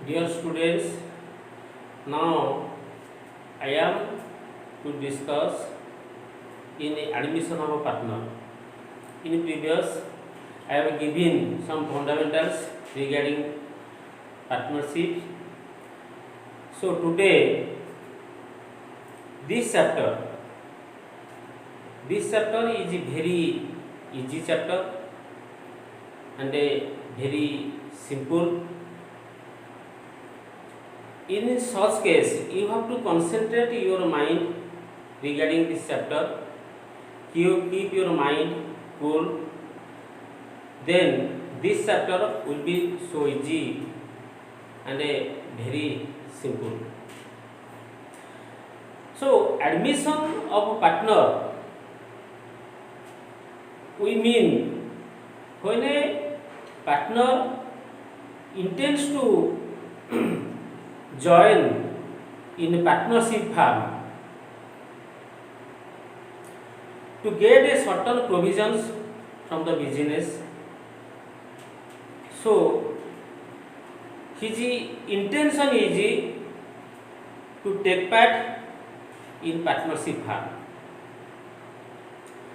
Dear students, now I am to discuss in admission of a partner. In previous, I have given some fundamentals regarding partnership. So today, this chapter, this chapter is a very easy chapter and a very simple. In such case, you have to concentrate your mind regarding this chapter. You keep your mind cool. Then this chapter will be so easy and a very simple. So admission of a partner, we mean when a partner intends to join in a partnership firm to get a certain provisions from the business. So his intention is to take part in partnership firm.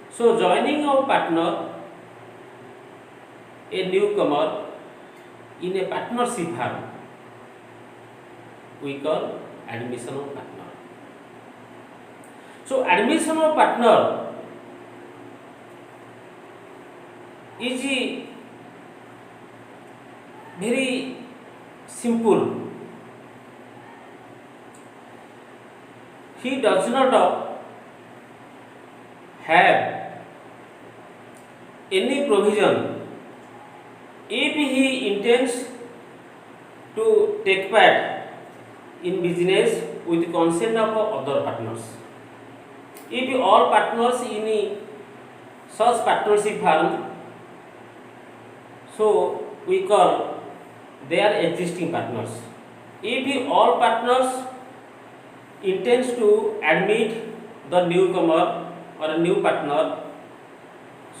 So joining our partner, a newcomer in a partnership firm, we call admission of partner. So admission of partner is very simple. He does not have any provision if he intends to take part in business with consent of other partners. If all partners in such partnership firm, so we call they are existing partners. If all partners intends to admit the newcomer or a new partner,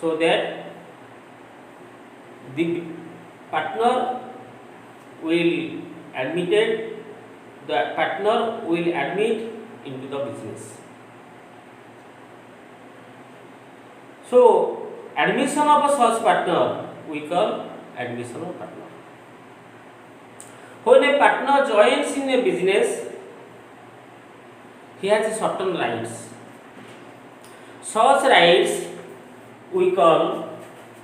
so that the partner will admitted, the partner will admit into the business. So admission of a such partner we call admission of partner. When a partner joins in a business, he has certain rights. Such rights we call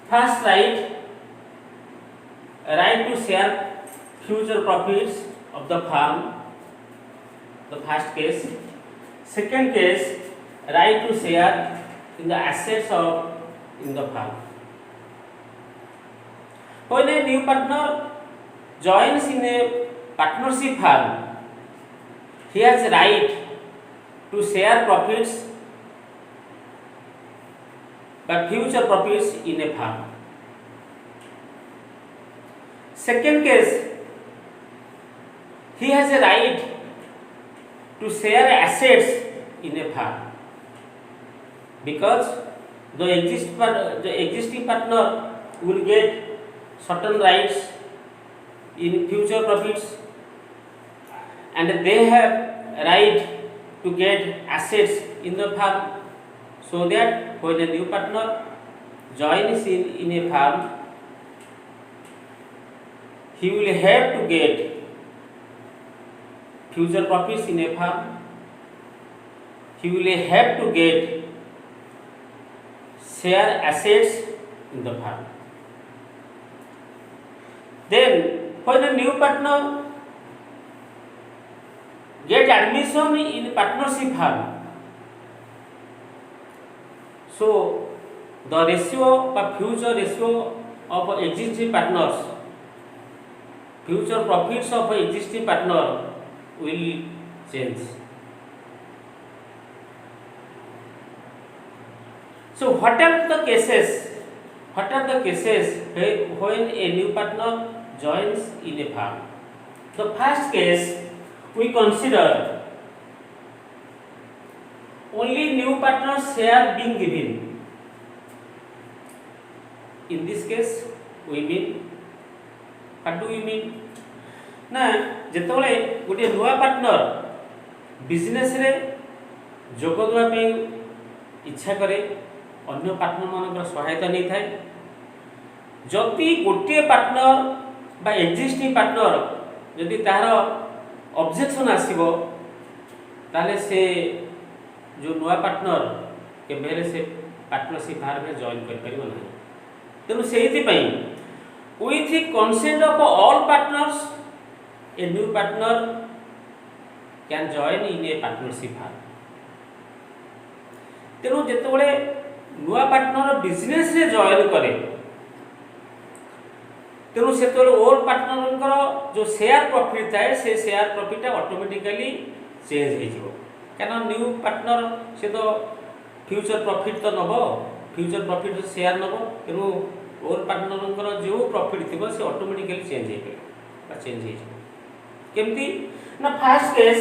first right to share future profits of the firm, the first case. Second case, right to share in the assets of in the firm. When a new partner joins in a partnership firm, he has right to share profits, but future profits in a firm. Second case, he has a right to share assets in a firm, because the existing partner will get certain rights in future profits, and they have right to get assets in the firm, so that when a new partner joins in a firm, he will have to get future profits in a firm, he will have to get share assets in the firm. Then when a new partner get admission in partnership firm, so the ratio or future ratio of existing partners, future profits of existing partner will change. So what are the cases? What are the cases when a new partner joins in a firm? The first case we consider only new partners share being given. In this case, we mean, what do we mean? ना जेतबले गोटे नुआ partner business रे जोग देवा पे इच्छा करे अन्य पार्टनर मानकर सहायता नहीं थाए जदि गोटे पार्टनर बा एक्जिस्टिंग पार्टनर जदि तार ऑब्जेक्शन आसीबो ताले से जो नुआ पार्टनर केबेले से पार्टनरशिप फार्म में जॉइन कर परिबो नहीं तेनु सेहिति पई with the consent of all partners a new partner can join in a partnership firm तेनु जेतबले नुआ पार्टनर बिजनेस रे जॉइन करे तेनु सेतबले ऑल पार्टनर जो शेयर प्रॉफिट थाए से शेयर प्रॉफिट ऑटोमेटिकली चेंज हो जिवो काना न्यू पार्टनर से तो फ्यूचर प्रॉफिट तो नबो फ्यूचर प्रॉफिट शेयर नबो तेनु ऑल पार्टनर जो प्रॉफिट थी से ऑटोमेटिकली चेंज हो चेंज हो केमती ना first case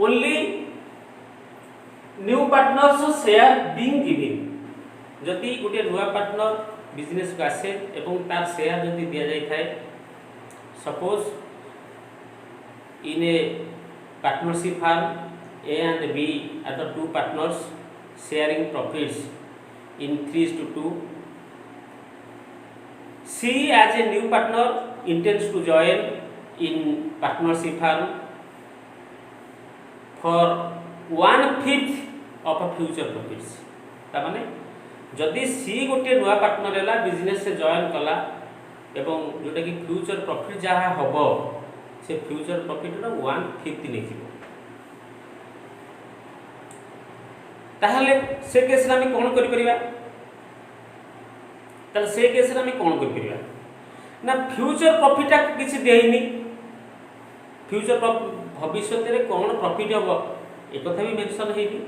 only new partners share being given जदि गोटे नुआ पार्टनर बिजनेस को आसे एवं तार शेयर जदि दिया जाय थाए suppose in A partnership firm A and B are the two partners sharing profits in 3:2 C as a new partner intends to join in partnership firm for 1/5 of a future profits ता माने जदि सी गोटे नुआ partner हैला business से join कला एवं जोटा कि फ्यूचर प्रॉफिट जहाँ हबो से फ्यूचर प्रॉफिट रो 1/5 नै जिवो ताहले से केस रे हम कोन करि परिबा ताले से केस रे हम कोन करि परिबा ना फ्यूचर प्रॉफिट किछि देइनी फ्यूचर भविष्य रे कोन प्रॉफिट हबो एक कथा भी मेंशन हेनी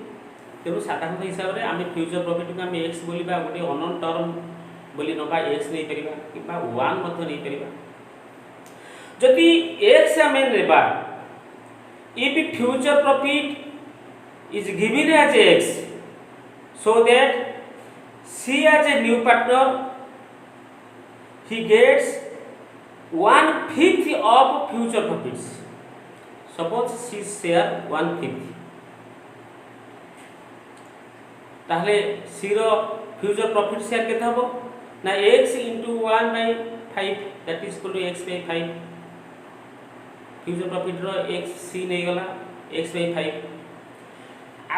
तेनु साधारण हिसाब रे हम फ्यूचर प्रॉफिट को हम x बोलिबा गोटे अननोन टर्म बोली नबा x नै परिबा किबा 1 मध्य नै परिबा जदि x हम नेबा if future profit is given as x so that C as a new partner he gets 1/5 of future profits suppose C share 1/5 ताहले C रो फ्यूचर प्रॉफिट शेयर केते हबो ना x into 1/5 that is equal to x by 5 future profit रो x C नै गला x by 5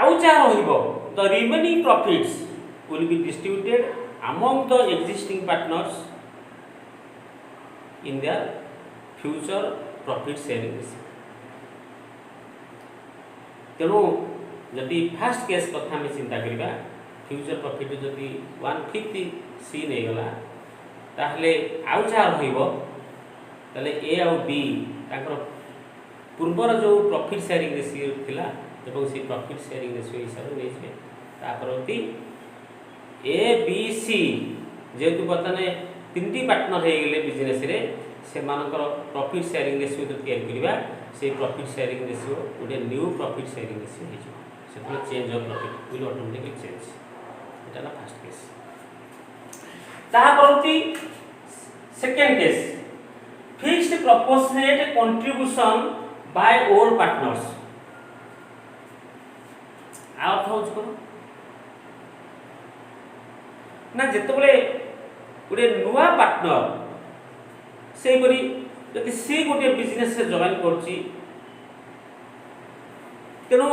आउ जा रहिबो the remaining profits will be distributed among the existing partners in their future profit sharing तेणु जदि फर्स्ट केस कथा में चिंता करिबा फ्यूचर प्रॉफिट जदि 1/5 सी नै गला ताहले आउ जा रहिबो ताले ए आउ बी ताकर पूर्वर जो प्रॉफिट शेयरिंग रेशियो थिला एवं सी प्रॉफिट शेयरिंग रेशियो हिसाब रे नै तापरती ए बी सी जेतु बतने तीनटी पार्टनर हे गेले बिजनेस रे से मानकर प्रॉफिट शेयरिंग रेशियो तो तैयार करबा से प्रॉफिट शेयरिंग रेशियो गोटे न्यू प्रॉफिट शेयरिंग रेशियो हे जो से change of profit will automatically change एटा ना फर्स्ट केस तापरती second case fixed proportionate contribution by all partners अर्थ हो करो ना जेतबले गोटे नुआ पार्टनर से परी जदि सी गोटे बिजनेस से जॉइन करछि तेनु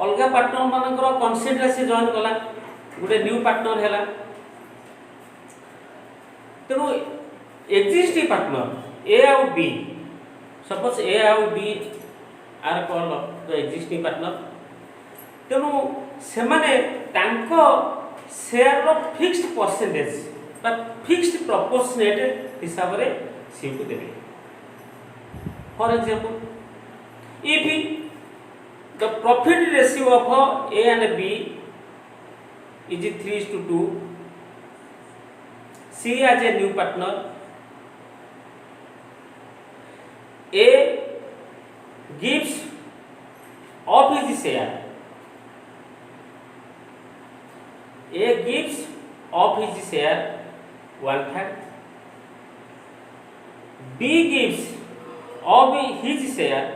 अलगा पार्टनर मानकर कंसेंट रे से जॉइन कला गोटे न्यू पार्टनर हैला तेनु एक्जिस्टिंग पार्टनर ए आउ बी सपोज ए आउ B are call the existing partner तेनु से माने तांको शेयर रो फिक्स्ड परसेंटेज बा फिक्स्ड प्रोपोर्शनेट हिसाब रे सी को देबे for example if the profit ratio of A and B is 3:2 C as a new partner A gives of his share A gives of his share 1/3 B gives of his share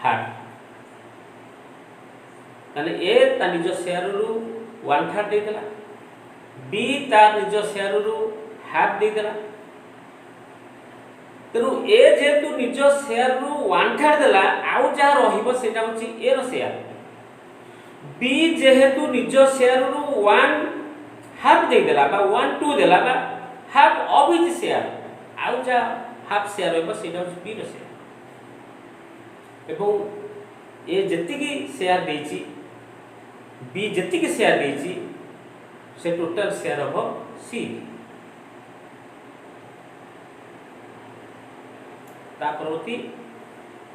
half. ताने A ता निज share रु 1/3 दे देला, B ता निज share रु half दे देला। तेणु ए जेहेतु निज शेयर रु 1/3 देला, आउ जा रहिबो सेटा होची ए रो शेयर। B जेहेतु निज शेयर रु 1/2 दे देला बा 1/2 देला बा हाफ ऑफ हिज शेयर, आउ जा हाफ शेयर होबो सेटा होची B रो शेयर। एवं ए जेतिकी शेयर देची, B जेतिकी शेयर देची, से टोटल शेयर हो C। ता परवर्ती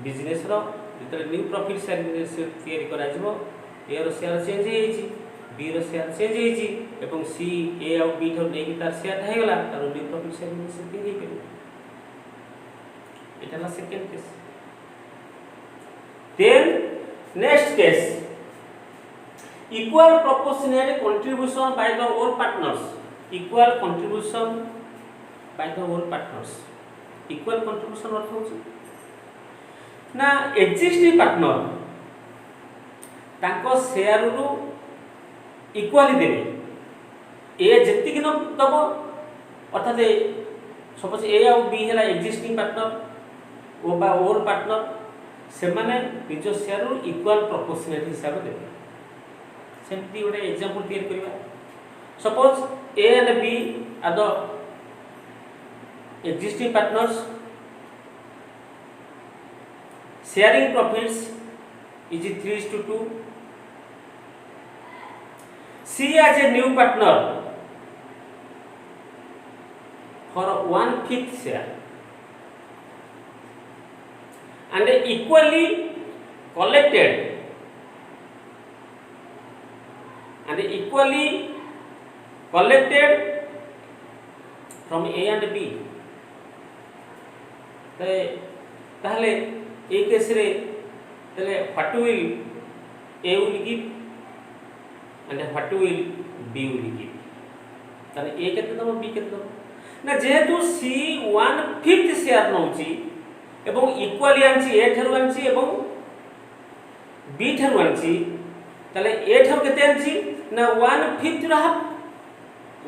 बिजनेस रो जतले न्यू प्रॉफिट शेयरिंग रेशियो तयारी करा जबो, ए रो शेयर चेंज हेची, B रो शेयर चेंज हेची, एवं C A और B ठो नेकी तार शेयर हे गला, तार न्यू प्रॉफिट शेयरिंग रेशियो तयारी करी। एटा ला second case. Then next case, equal proportionate contribution by the all partners. Equal contribution by the all partners. Equal contribution अर्थ होची ना एक्जिस्टिंग पार्टनर ताको शेयर रु इक्वाली देबे। ए जेतिक न दबो अर्थात सपोज ए और बी हैला एक्जिस्टिंग पार्टनर ओ बा ओल पार्टनर, से माने निज शेयर रु इक्वल प्रोपोर्शनेट हिसाब देबे। सेमती गोटे एग्जांपल क्लियर करबा। Suppose A and B are the existing partners, sharing profits is 3:2. C as a new partner for 1/5 share and equally collected from A and B। ताहले ए केस रे ताहले what will A will give and what will be will give. ताहले ए केते दबो B केते दबो ना, जेहेतु सी 1/5 शेयर नउची एवं इक्वली आंची ए ठरु आंची एवं बी ठरु आंची, ताहले ए ठरु केते आंची ना 1/5 रो half,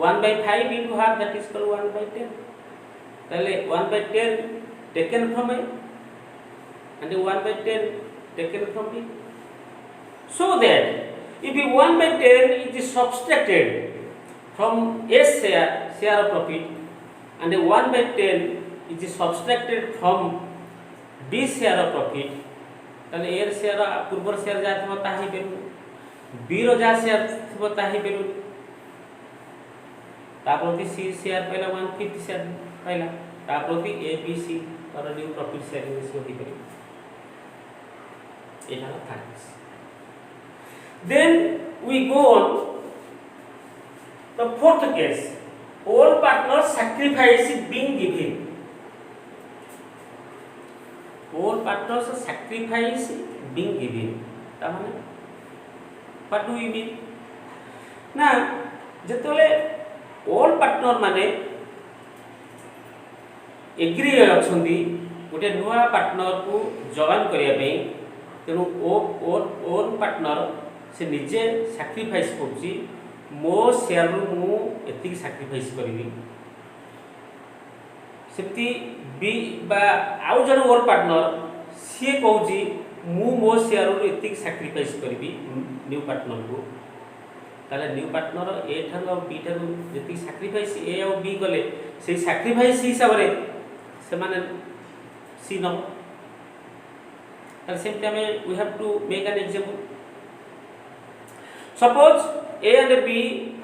1/5 into half, that is called 1/10। ताहले 1/10 taken from A and 1/10 taken from B, so that if 1/10 is subtracted from A share of profit and 1/10 is subtracted from B share of profit, ताले A share पूर्वर share जाथबो ताही value, B रो जा share थबो ताही value, ताप्रति C share पहिला 1/5 share पहिला, ताप्रति A B C और new profit sharing ratio की करी। एटा third case. Then we go on the fourth case, all partners sacrifice being given। all partners sacrifice being given ता माने व्हाट डू यू मीन ना, जेतले all partner माने agree अछंदी गोटे नुआ पार्टनर को जॉइन करिया पे, तेनु ओन पार्टनर से निजे सैक्रिफाइस करछि, मो शेयर रु मु एतिक सैक्रिफाइस करबी। सेति बी बा आउ जन ओन पार्टनर से कहउछि मु मो शेयर रु एतिक सैक्रिफाइस करबी न्यू पार्टनर को। ताले न्यू पार्टनर ए ठरो बी ठरो जेतिक सैक्रिफाइस ए और बी गले, से सैक्रिफाइस हिसाब रे से माने सी नो। Same time we have to make an example. Suppose A and B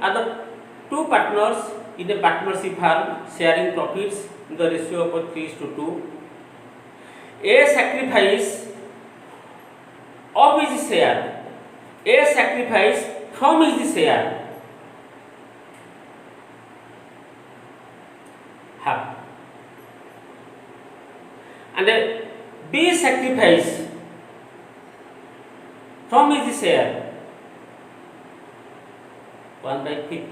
are the two partners in a partnership firm sharing profits in the ratio of 3:2. A sacrifice of his share, A sacrifice from his share half, and B sacrifice from his share 1/5।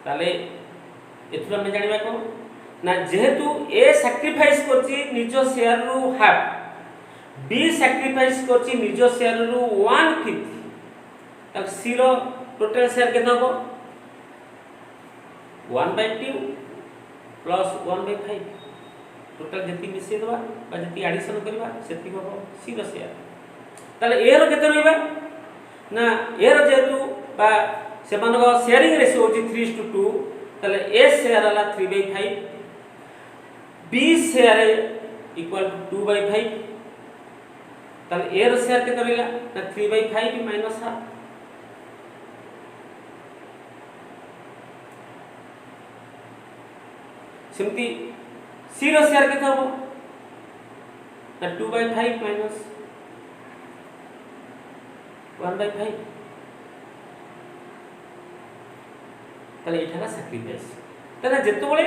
ताले एथुरा में जानिबा को ना जेहेतु ए sacrifice करछि निज share रु half, B sacrifice करछि निज शेयर रु 1/5, तब सी रो टोटल शेयर केते हो 1/2 प्लस 1/5, टोटल जति मिसे दबा बा जति एडिशन करबा सेति हो सी रो शेयर। ताले ए रो केते रहबा ना ए रो जेतु बा से मान को शेयरिंग रेशियो होची 3:2, ताले ए शेयर वाला 3/5, बी शेयर इक्वल टू 2/5, ताले ए रो शेयर केते रहला ना 3/5 माइनस हाफ। सिमती सी रो शेयर केते हो ना 2/5 माइनस 1/5, ताले एठाला सैक्रिफाइस। ताले जेतो बळे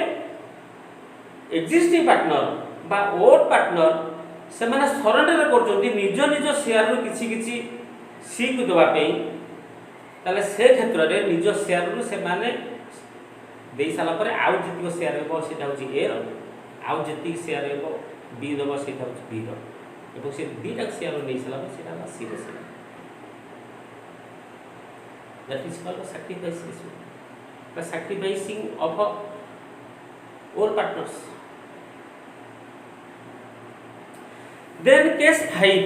एक्जिस्टिंग पार्टनर बा ओड पार्टनर से माने सरेंडर करजोंती निज निज शेयर रु किछि किछि सी को दबा पे, ताले से क्षेत्र रे निज शेयर रु से माने देई साला परे आउ जति शेयर हेबो सेटा होची ए रो, आउ जति शेयर हेबो बी दबो सेटा होची बी रो, एबो से बी टा शेयर नै साला पे सेटा सी रो share. That is called sacrifice issue. The sacrificing of all partners. Then case 5,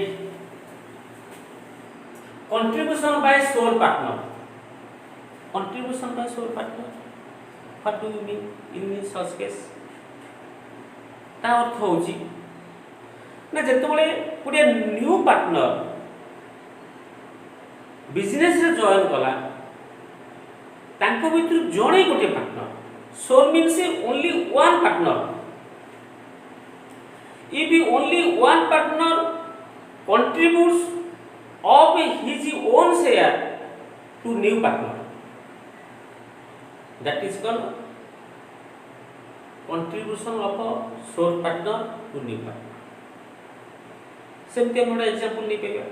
contribution by sole partner. Contribution by sole partner. What do you mean in such case? ता अर्थ होची ना जेतबेले गोटे न्यू पार्टनर बिजनेस रे join कला तांको भितर जणे गोटे partner, sole means only one partner. If only one partner contributes of his own share to new partner, that is called contribution of a sole partner to new partner. सेमते हम example नहीं पेगा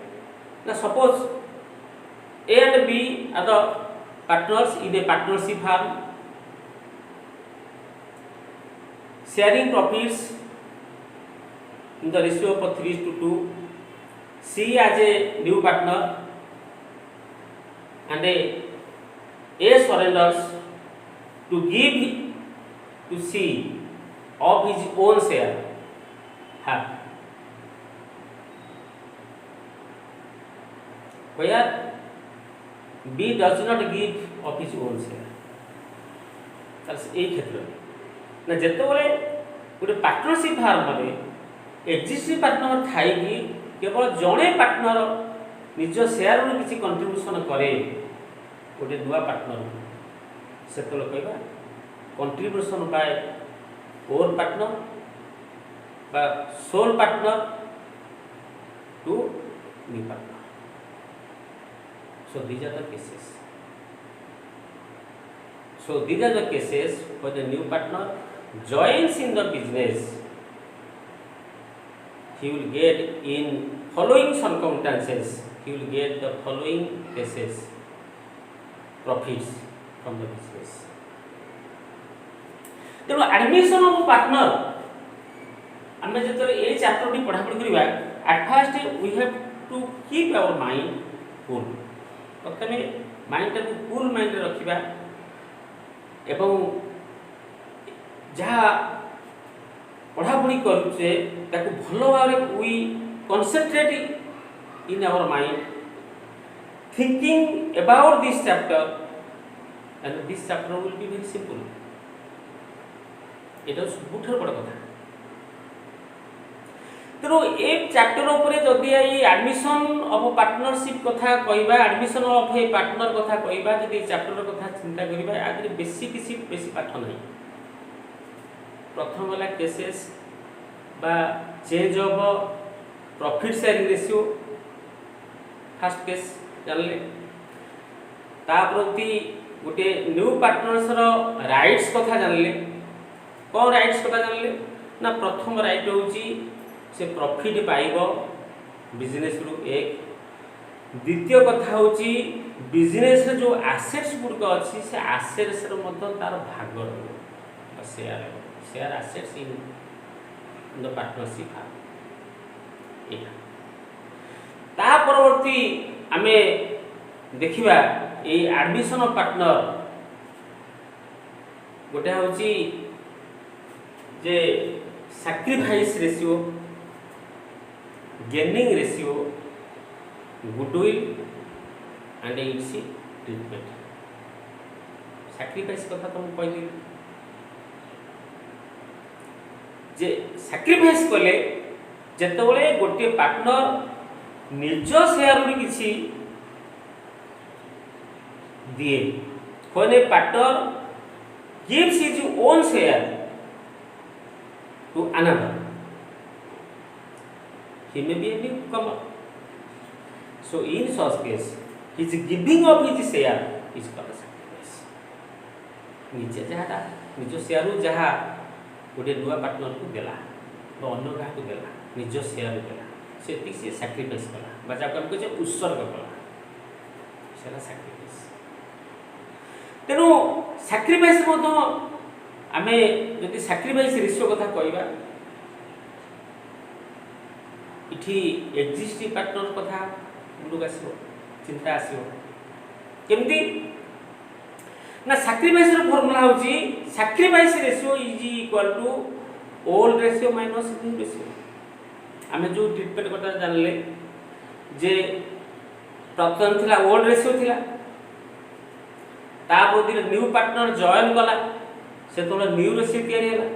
ना, suppose A and B are the partners in a partnership firm, sharing profits in the ratio of 3:2. C as a new partner and A surrenders to give to C of his own share half, where B does not give of his own share. ताले एई क्षेत्र ना जेते बेले गोटे partnership farm रे existing partner Thai कि केवल जणे पार्टनर निज शेयर रो किछि कंट्रीब्यूशन करे गोटे दुआ पार्टनर सेतलो कहबा कंट्रीब्यूशन बाय ओर पार्टनर बा sole partner to new partner. So these are the cases. So these are the cases where the new partner joins in the business. He will get in following circumstances. He will get the following cases: profits from the business. तेणु admission of partner आम जो ये chapter टी पढ़ा पढ़ी करवा at first we have to keep our mind cool. प्रथम mind को कूल माइंड रखा एवं जहाँ पढ़ापढ़ी करुचे ताकू भल भाव we concentrate in our mind thinking about this chapter and this chapter will be very simple. এটা ସବୁଠାରୁ ବଡ଼ କଥା. ତେଣୁ ଏ ଚାପ୍ଟର ଉପରେ ଯଦି ଏଇ ଆଡମିସନ ଅଫ ପାର୍ଟନରସିପ୍ କଥା କହିବା, ଆଡମିସନ ଅଫ ଏ ପାର୍ଟନର କଥା କହିବା, ଯଦି ଏ ଚାପ୍ଟର କଥା ଚିନ୍ତା କରିବା, ଆଗରେ ବେଶୀ ପାଠ ନାହିଁ. ପ୍ରଥମ ହେଲା କେସେସ୍ বা change of profit sharing ratio. First case ଜାଣିଲେ, ତା ପ୍ରତି ଗୋଟେ ନ୍ୟୁ ପାର୍ଟନର୍ସର ରାଇଟ୍ସ କଥା ଜାଣିଲେ. कौन राइट्स कथा जानले ना, प्रथम राइट होची से प्रॉफिट पाइबो बिजनेस रु एक. द्वितीय कथा होची बिजनेस रे जो एसेट्स गुडक अछि से एसेट्स रे मध्य तार भाग रहबो. share assets in the partnership firm एटा ता परवर्ती आमे देखिबा ए एडमिशन ऑफ पार्टनर गोटे होची जे sacrifice ratio gaining ratio goodwill and its treatment sacrifice कथा तुम कहली जे सैक्रिफाइस कले जेतबले गोटे पार्टनर निज शेयर रे किछि दिए when a partner gives his own share to another he may be a newcomer so in such case his giving of his share is called sacrifice निजे जहाटा निज शेयर रु जहा गोटे नुआ पार्टनर को देला बा अन्य का को देला निज शेयर देला सेति से सैक्रिफाइस कला बा जा हम कहे उत्सर्ग कला सेला सैक्रिफाइस तेणु सैक्रिफाइस आमे जदि सैक्रिफाइस रेशियो कथा कहबा इठी एक्जिस्टिंग पार्टनर कथा मुंडक आसीबो चिंता आसीबो केमती ना सैक्रिफाइस रो फार्मूला होची sacrifice ratio is equal to old ratio minus new ratio आमे जो ट्रीटमेंट कथा जानले जे प्रथम थिला ओल्ड रेशियो थिला तापदी न्यू पार्टनर जॉइन कला से तो न्यू रेशियो तैयारी होला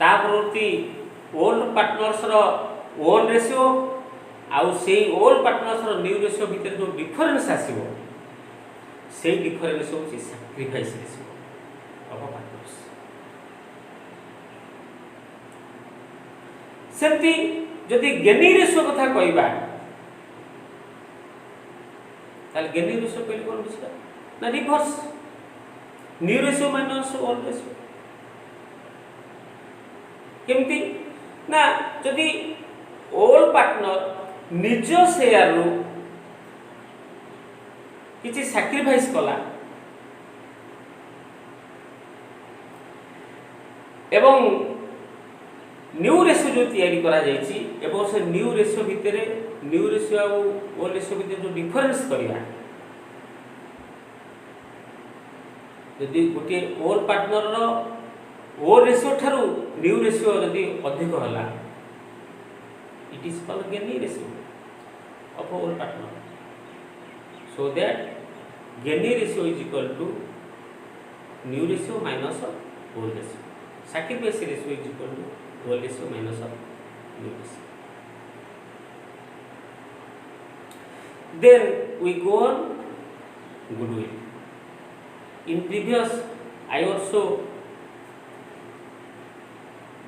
तापरती ओल्ड पार्टनर्स रो ओल्ड रेशियो आउ से ओल्ड पार्टनर्स रो न्यू रेशियो भीतर जो डिफरेंस आसीबो से डिफरेंस होची सैक्रिफाइस रेशियो ऑफ पार्टनर्स सेमती जदि गेनिंग रेशियो कथा कहबा ताल गेनिंग रेशियो पहले कोन बुझिबा ना reverse new ratio minus old ratio केमती ना जदि ओल्ड पार्टनर निज शेयर रु किछि सैक्रिफाइस कला एवं न्यू रेशियो जो तैयारी करा जायछि एवं से न्यू रेशियो भितरे न्यू रेशियो और ओल्ड रेशियो भितर जो डिफरेंस करिया यदि गोटे ओल्ड पार्टनर रो ओल्ड रेशियो ठारू न्यू रेशियो यदि अधिक होला it is called gaining ratio of old partner so that gaining ratio is equal to new ratio minus old ratio sacrifice ratio is equal to old ratio minus new ratio then we go on goodwill in previous I also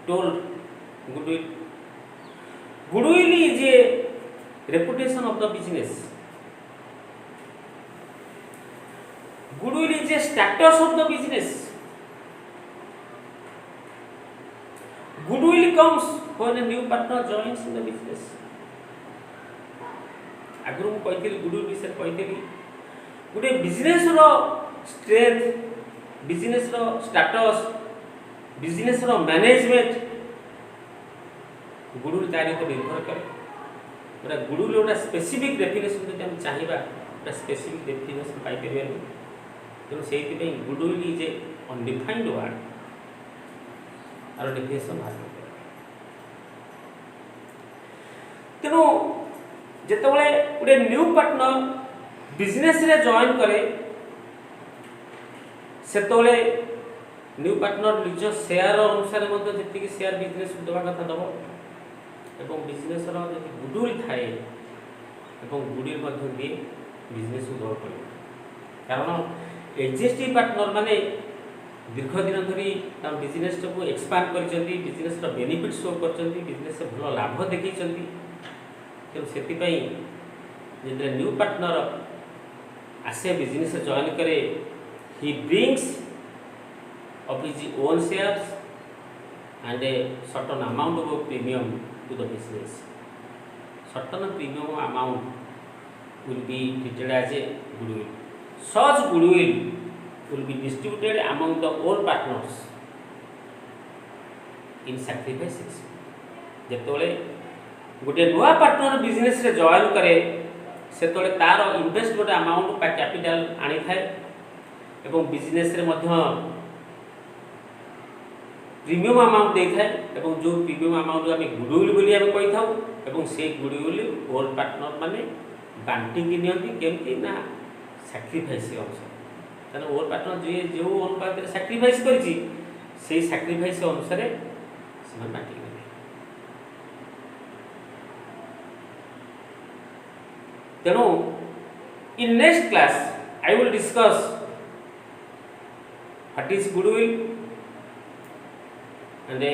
told goodwill is a reputation of the business goodwill is a status of the business goodwill comes when a new partner joins in the business आगु मु कहथिली goodwill विषय कहथिली गुटे business रो strength business रो status business रो management goodwill तारी को निर्भर करे पूरा goodwill ओटा specific definition जदि हम चाहिबा ओटा स्पेसिफिक डेफिनेशन पाई परिबेनी तेणु सेति पे goodwill is a undefined word आरो डेफिनेशन भाषा तेणु जेतबले गोटे न्यू पार्टनर बिजनेस रे जॉइन करे सेतबले न्यू पार्टनर निज शेयर अनुसार मध्ये जति कि शेयर बिजनेस दबा कथा दबो एवं बिजनेस रो जति गुडविल थाए एवं गुडविल मध्ये भी बिजनेस को दबा पड़े कारण एक्जिस्टिंग पार्टनर माने दीर्घ दिन धरी ताम बिजनेस को एक्सपांड करचंती बिजनेस रो बेनिफिट शो करचंती बिजनेस से भलो लाभ देखिचंती तो सेति पई जे न्यू पार्टनर आसे बिजनेस जॉइन करे he brings of his own shares and a certain amount of premium to the business. Certain premium amount will be treated as a goodwill. Such goodwill will be distributed among the all partners in sacrifices. ଯେତେବେଳେ गोटे नुआ partner business रे join करे सेतोले तार invest गोटे amount पा capital आनी थाए एवं बिजनेस रे मध्य प्रीमियम अमाउंट दे थाए एवं जो प्रीमियम अमाउंट आम गुडविल बोली आम कही था एवं से गुडविल ओल्ड पार्टनर माने बांटी की नियंती केमती ना सैक्रिफाइस अनुसार तेना ओल्ड पार्टनर जे जो अनुपात सैक्रिफाइस करछि से सैक्रिफाइस अनुसार से बांटी तेणु in next class I will discuss what is goodwill and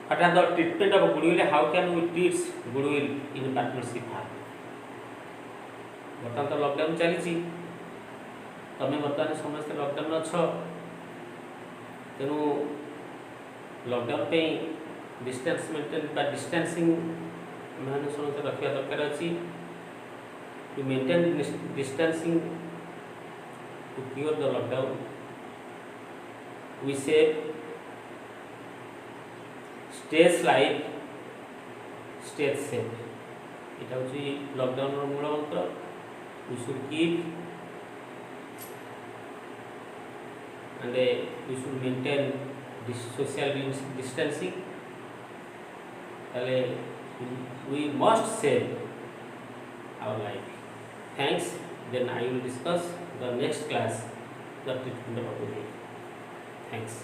what are the treatment of goodwill, how can we treat goodwill in partnership firm. बर्तमान तो लॉकडाउन चली तमें बर्तमान समस्त लॉकडाउन अच्छ तेणु लॉकडाउन पे डिस्टेंस मेंटेन बा डिस्टेंसिंग मैंने समस्त रखा दरकार अच्छी to maintain distancing to cure the lockdown. We say stay safe, stay safe. It is lockdown मूल मंत्र. We should keep and we should maintain this social distancing. We must save our life. Thanks. Then I will discuss the next class, the treatment of goodwill. Thanks.